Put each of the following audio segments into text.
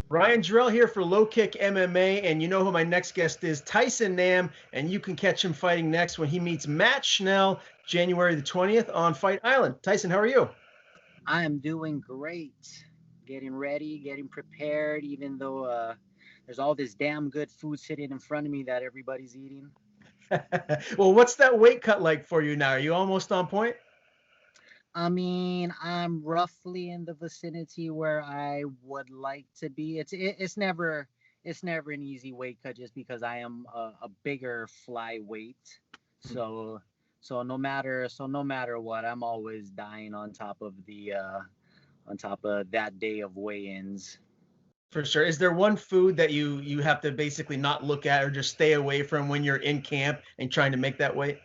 Ryan Jarrell here for LowKick MMA, and you know who my next guest is, Tyson Nam, and you can catch him fighting next when he meets Matt Schnell, January the 20th on Fight Island. Tyson, how are you? I am doing great. Getting ready, getting prepared, even though there's all this damn good food sitting in front of me that everybody's eating. Well, what's that weight cut like for you now? Are you almost on point? I mean, I'm roughly in the vicinity where I would like to be. It's never an easy weight cut just because I am a bigger flyweight. So no matter what, I'm always dying on top of that day of weigh-ins. For sure. Is there one food that you have to basically not look at or just stay away from when you're in camp and trying to make that weight?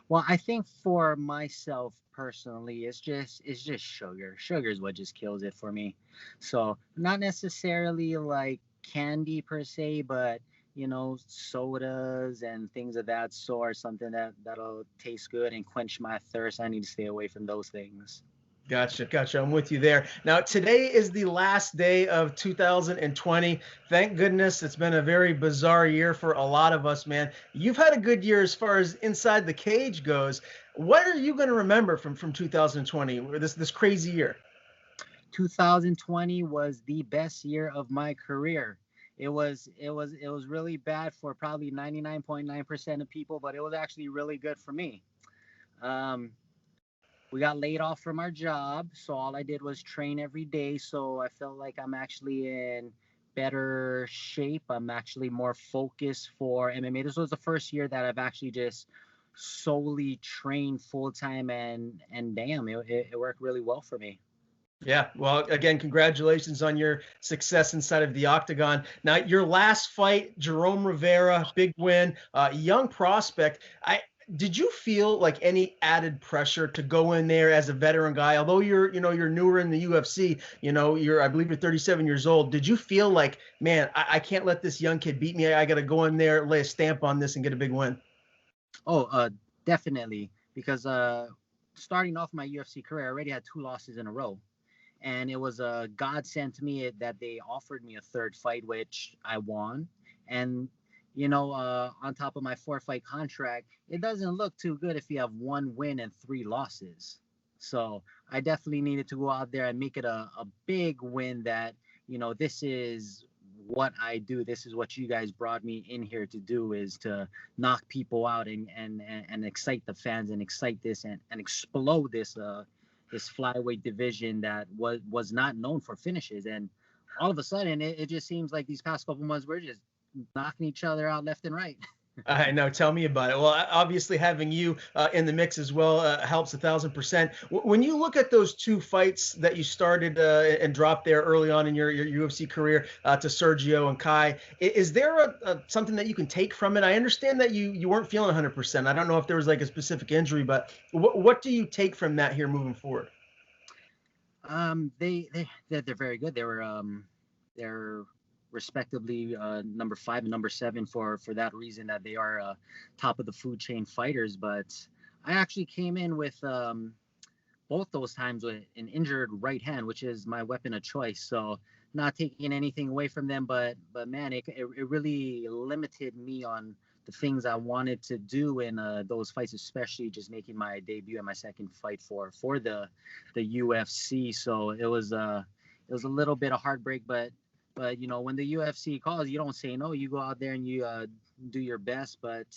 Well, I think for myself personally, it's just sugar. Sugar is what just kills it for me. So not necessarily like candy per se, but sodas and things of that sort, something that'll taste good and quench my thirst. I need to stay away from those things. Gotcha, gotcha. I'm with you there. Now, today is the last day of 2020. Thank goodness it's been a very bizarre year for a lot of us, man. You've had a good year as far as inside the cage goes. What are you going to remember from 2020 or this crazy year? 2020 was the best year of my career. It was really bad for probably 99.9% of people, but it was actually really good for me. Um, we got laid off from our job, so all I did was train every day. So I felt like I'm actually in better shape. I'm actually more focused for MMA. This was the first year that I've actually just solely trained full time, and damn, it worked really well for me. Yeah, well, again, congratulations on your success inside of the octagon. Now, your last fight, Jerome Rivera, big win, young prospect. I did you feel like any added pressure to go in there as a veteran guy? Although you're newer in the UFC, I believe you're 37 years old. Did you feel like, man, I can't let this young kid beat me. I got to go in there, lay a stamp on this, and get a big win? Oh, definitely, because starting off my UFC career, I already had two losses in a row, and it was a godsend to me that they offered me a third fight, which I won. And on top of my four-fight contract, it doesn't look too good if you have one win and three losses. So I definitely needed to go out there and make it a big win. That this is what I do. This is what you guys brought me in here to do, is to knock people out and excite the fans and excite this and explode this flyweight division that was not known for finishes. And all of a sudden, it just seems like these past couple months we're just knocking each other out left and right. I know. Tell me about it. Well, obviously having you in the mix as well helps 1,000%. When you look at those two fights that you started and dropped there early on in your UFC career to Sergio and Kai, is there something that you can take from it? I understand that you weren't feeling 100%. I don't know if there was like a specific injury, but what do you take from that here moving forward? They're very good. They're respectively number 5 and number 7 for that reason, that they are top of the food chain fighters. But I actually came in with both those times with an injured right hand, which is my weapon of choice. So not taking anything away from them, but man, it really limited me on the things I wanted to do in those fights, especially just making my debut and my second fight for the UFC. So it was a little bit of heartbreak, but when the UFC calls, you don't say no. You go out there and you do your best. But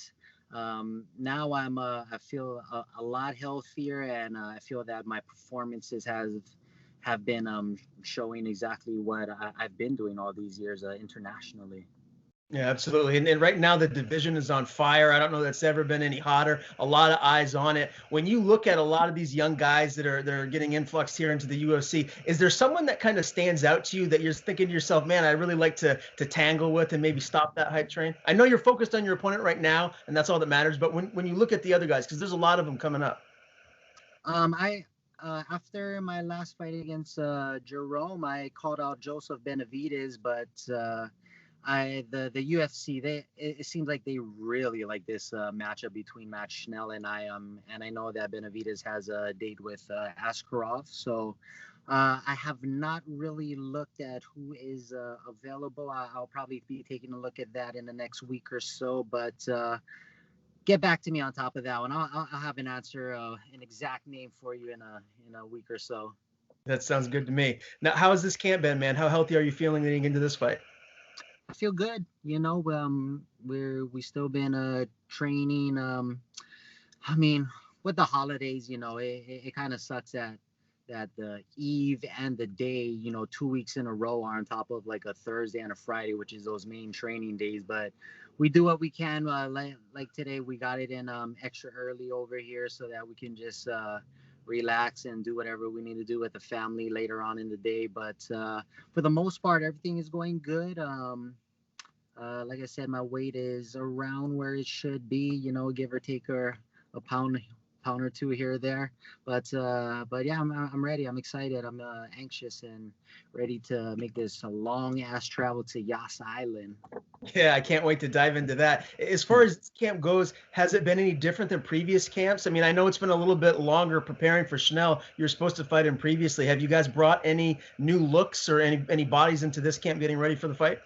now I feel a lot healthier, and I feel that my performances have been showing exactly what I've been doing all these years internationally. Yeah, absolutely. And right now the division is on fire. I don't know that's ever been any hotter. A lot of eyes on it. When you look at a lot of these young guys that are getting influxed here into the UFC, is there someone that kind of stands out to you that you're thinking to yourself, man, I really like to tangle with and maybe stop that hype train? I know you're focused on your opponent right now, and that's all that matters. But when you look at the other guys, because there's a lot of them coming up. I After my last fight against Jerome, I called out Joseph Benavidez, but the UFC, it seems like they really like this matchup between Matt Schnell and I know that Benavidez has a date with Askarov, so I have not really looked at who is available. I'll probably be taking a look at that in the next week or so. But get back to me on top of that one. I'll have an answer, an exact name for you in a week or so. That sounds good to me. Now, how has this camp been, man? How healthy are you feeling leading into this fight? I feel good. You know, we still been training. I mean, with the holidays, you know, it kind of sucks that the eve and the day, you know, 2 weeks in a row are on top of like a Thursday and a Friday, which is those main training days. But we do what we can. Like today, we got it in extra early over here so that we can just relax and do whatever we need to do with the family later on in the day. But for the most part, everything is going good. Like I said, my weight is around where it should be, you know, give or take a pound or two here or there. But yeah, I'm ready. I'm excited. I'm anxious and ready to make this a long ass travel to Yas Island. Yeah, I can't wait to dive into that. As far as this camp goes, has it been any different than previous camps? I mean, I know it's been a little bit longer preparing for Schnell. You were supposed to fight him previously. Have you guys brought any new looks or any bodies into this camp getting ready for the fight?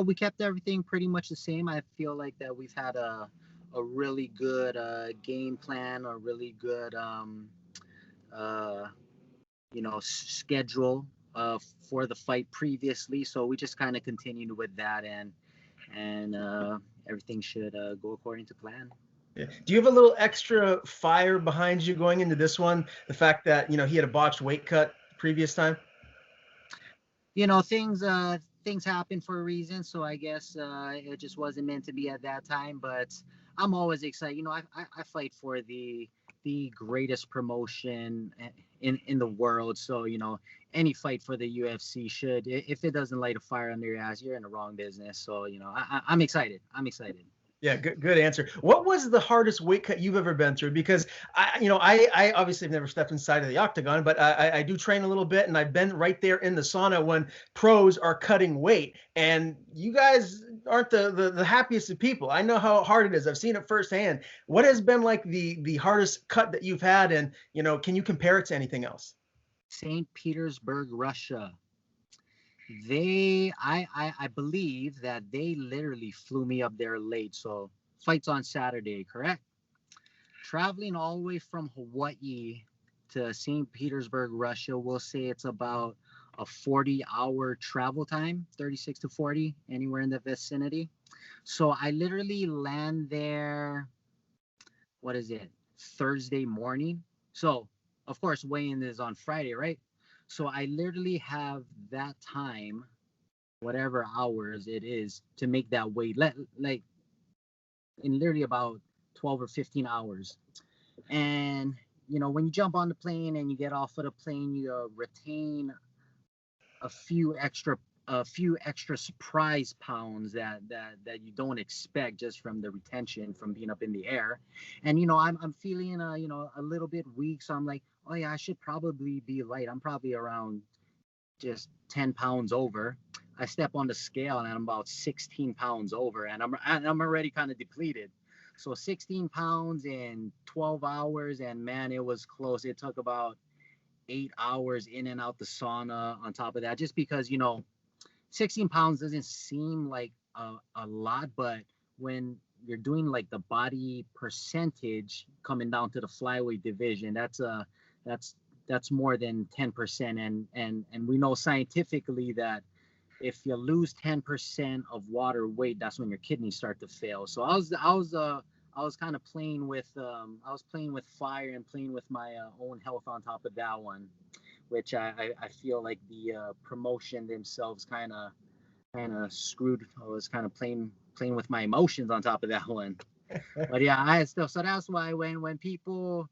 We kept everything pretty much the same. I feel like that we've had a really good game plan, a really good uh, you know, schedule for the fight previously. So we just kind of continued with that, and everything should go according to plan. Yeah. Do you have a little extra fire behind you going into this one? The fact that, he had a botched weight cut previous time? You know, things happen for a reason. So I guess it just wasn't meant to be at that time. But I'm always excited. You know, I fight for the greatest promotion in the world. So you know, any fight for the UFC should, if it doesn't light a fire under your ass, you're in the wrong business. So you know, I'm excited. I'm excited. Yeah, good answer. What was the hardest weight cut you've ever been through? Because I obviously have never stepped inside of the octagon, but I do train a little bit, and I've been right there in the sauna when pros are cutting weight, and you guys aren't the happiest of people. I know how hard it is. I've seen it firsthand. What has been like the hardest cut that you've had, and can you compare it to anything else? St. Petersburg, Russia. I believe that they literally flew me up there late. So flight's on Saturday, correct? Traveling all the way from Hawaii to St. Petersburg, Russia, we'll say it's about a 40-hour travel time, 36 to 40, anywhere in the vicinity. So I literally land there, what is it, Thursday morning. So, of course, weigh-in is on Friday, right? So I literally have that time, whatever hours it is, to make that weight, like in literally about 12 or 15 hours. And you know, when you jump on the plane and you get off of the plane, you retain a few extra surprise pounds that you don't expect just from the retention from being up in the air. And you know, I'm feeling you know, a little bit weak, so I'm like, oh yeah, I should probably be light. I'm probably around just 10 pounds over. I step on the scale and I'm about 16 pounds over, and I'm already kind of depleted. So 16 pounds in 12 hours, and man, it was close. It took about 8 hours in and out the sauna on top of that, just because, you know, 16 pounds doesn't seem like a lot, but when you're doing like the body percentage coming down to the flyweight division, that's that's more than 10%. And we know scientifically that if you lose 10% of water weight, that's when your kidneys start to fail. So I was kind of playing with I was playing with fire and playing with my own health on top of that one, which I feel like the promotion themselves kind of screwed. I was kind of playing with my emotions on top of that one. But yeah, I had stuff. So that's why when people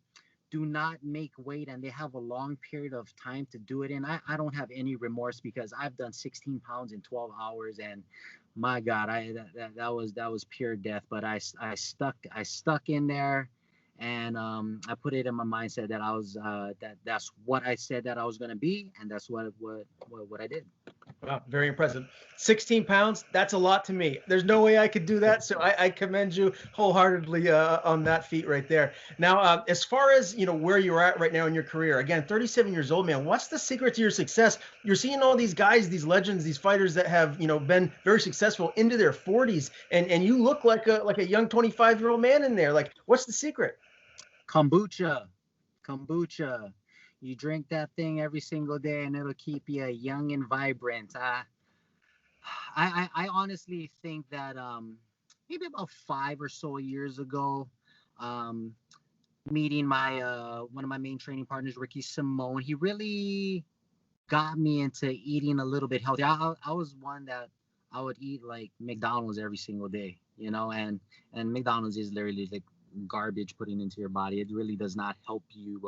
do not make weight and they have a long period of time to do it in, I don't have any remorse, because I've done 16 pounds in 12 hours, and my God, that was pure death. But I stuck in there, and I put it in my mindset that I was that's what I said that I was gonna be, and that's what I did. Wow, very impressive. 16 pounds, that's a lot to me. There's no way I could do that. So I commend you wholeheartedly on that feat right there. Now, as far as, where you're at right now in your career, again, 37 years old, man, what's the secret to your success? You're seeing all these guys, these legends, these fighters that have, been very successful into their 40s, and you look like a young 25-year-old man in there. Like, what's the secret? Kombucha, kombucha. You drink that thing every single day, and it'll keep you young and vibrant. I honestly think that maybe about 5 or so years ago, um, meeting my one of my main training partners, Ricky Simone, he really got me into eating a little bit healthy. I was one that I would eat like McDonald's every single day, and McDonald's is literally like garbage putting into your body. It really does not help you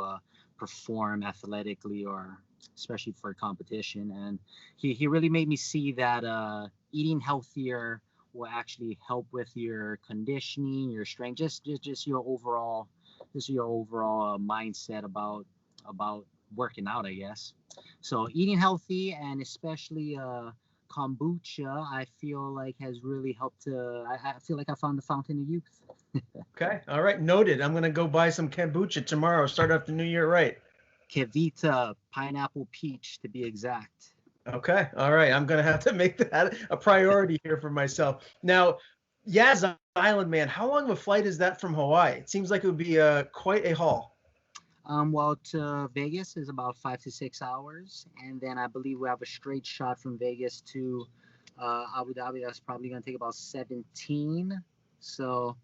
perform athletically or especially for competition. And he really made me see that eating healthier will actually help with your conditioning, your strength, just your overall mindset about working out, I guess. So eating healthy and especially kombucha, I feel like has really helped to. I feel like I found the fountain of youth. Okay. All right. Noted. I'm going to go buy some kombucha tomorrow. Start off the new year right. Kevita, pineapple peach to be exact. Okay. All right. I'm going to have to make that a priority here for myself. Now, Yaz Island, man, how long of a flight is that from Hawaii? It seems like it would be quite a haul. Well, to Vegas is about 5 to 6 hours, and then I believe we have a straight shot from Vegas to Abu Dhabi. That's probably going to take about 17. So,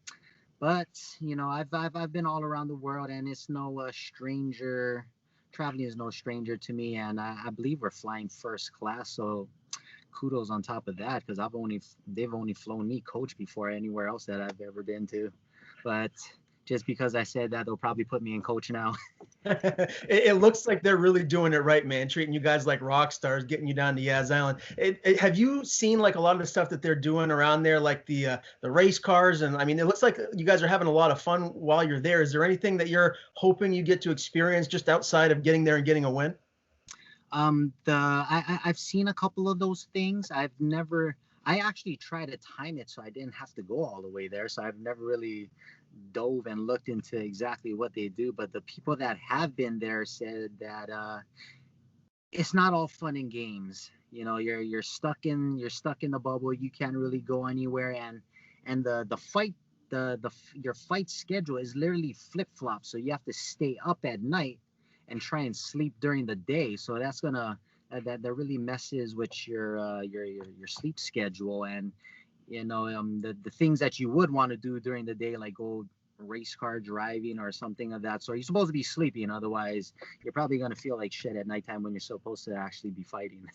but I've been all around the world, and it's no stranger. Traveling is no stranger to me, and I believe we're flying first class. So, kudos on top of that, because they've only flown me coach before anywhere else that I've ever been to, but. Just because I said that, they'll probably put me in coach now. It looks like they're really doing it right, man. Treating you guys like rock stars, getting you down to Yaz Island. Have you seen like a lot of the stuff that they're doing around there, like the race cars? And I mean, it looks like you guys are having a lot of fun while you're there. Is there anything that you're hoping you get to experience just outside of getting there and getting a win? I've seen a couple of those things. I actually tried to time it so I didn't have to go all the way there. So I've never really dove and looked into exactly what they do. But the people that have been there said that it's not all fun and games. You're stuck in the bubble. You can't really go anywhere, and the fight your fight schedule is literally flip flop. So you have to stay up at night and try and sleep during the day. So that's gonna that really messes with your sleep schedule, and the things that you would want to do during the day, like go race car driving or something of that sort. You're supposed to be sleeping, otherwise you're probably going to feel like shit at nighttime when you're supposed to actually be fighting.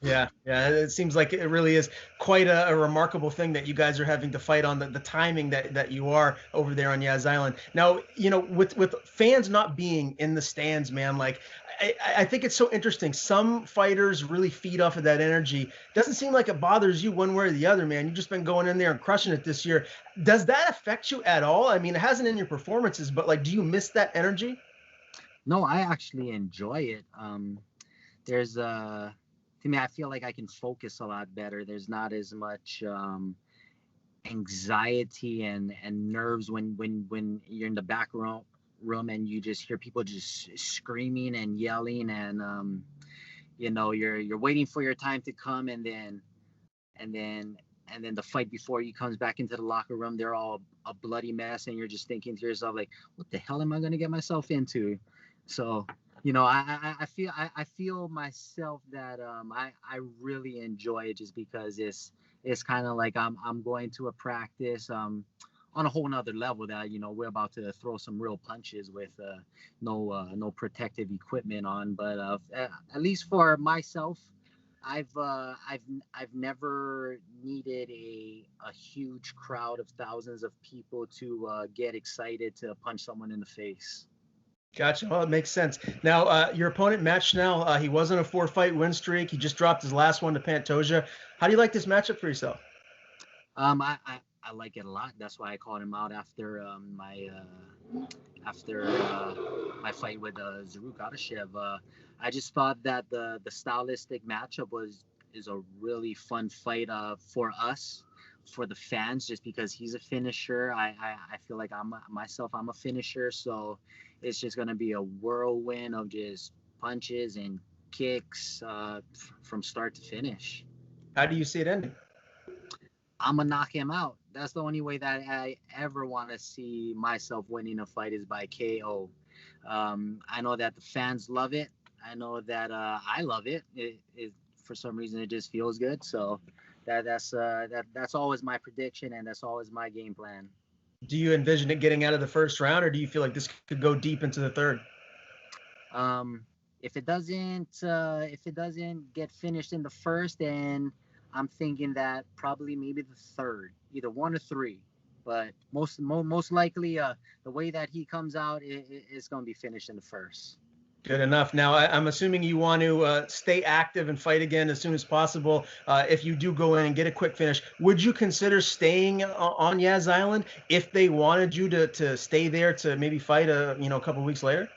Yeah, yeah. It seems like it really is quite a remarkable thing that you guys are having to fight on the timing that you are over there on Yaz Island. Now, with fans not being in the stands, man, like I think it's so interesting. Some fighters really feed off of that energy. Doesn't seem like it bothers you one way or the other, man. You've just been going in there and crushing it this year. Does that affect you at all? I mean, it hasn't in your performances, but like, do you miss that energy? No, I actually enjoy it. There's To me, I feel like I can focus a lot better. There's not as much anxiety and nerves when you're in the back room and you just hear people just screaming and yelling, and you're waiting for your time to come, and then the fight before you comes back into the locker room, they're all a bloody mess, and you're just thinking to yourself like, what the hell am I going to get myself into? So I feel myself that I really enjoy it, just because it's kind of like I'm going to a practice on a whole nother level, that we're about to throw some real punches with no protective equipment on. But at least for myself, I've never needed a huge crowd of thousands of people to get excited to punch someone in the face. Gotcha. Well, it makes sense. Now, your opponent, Matt Schnell, he wasn't a four-fight win streak. He just dropped his last one to Pantoja. How do you like this matchup for yourself? I like it a lot. That's why I called him out after my fight with Zaruk Adashev. I just thought that the stylistic matchup was a really fun fight for us, for the fans, just because he's a finisher. I feel like I'm a finisher, so it's just gonna be a whirlwind of just punches and kicks from start to finish. How do you see it ending? I'm gonna knock him out. That's the only way that I ever want to see myself winning a fight is by KO. I know that the fans love it. I know that I love it. It. For some reason, it just feels good. So that's always my prediction, and that's always my game plan. Do you envision it getting out of the first round, or do you feel like this could go deep into the third? If it doesn't get finished in the first, then I'm thinking that probably maybe the third, either 1 or 3. But most likely, the way that he comes out, it's going to be finished in the first. Good enough. Now, I'm assuming you want to stay active and fight again as soon as possible. If you do go in and get a quick finish, would you consider staying on Yaz Island if they wanted you to stay there to maybe fight a couple weeks later?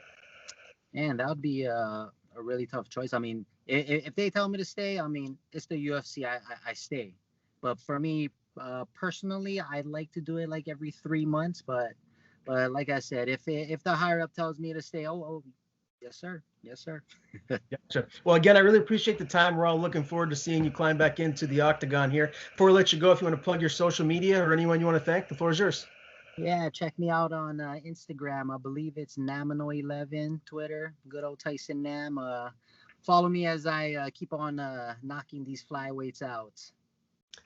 And that would be a really tough choice. I mean, if they tell me to stay, I mean, it's the UFC. I stay. But for me personally, I'd like to do it like every 3 months. But like I said, if the higher up tells me to stay, oh yes sir, yes sir. Gotcha. Well, again, I really appreciate the time. We're all looking forward to seeing you climb back into the octagon here. Before I let you go, if you want to plug your social media or anyone you want to thank, the floor is yours. Yeah, check me out on Instagram. I believe it's Namino11. Twitter, good old Tyson Nam. Follow me as I keep on knocking these flyweights out.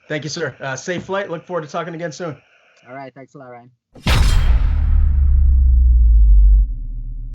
Thank you, sir. Safe flight. Look forward to talking again soon. All right. Thanks a lot, Ryan.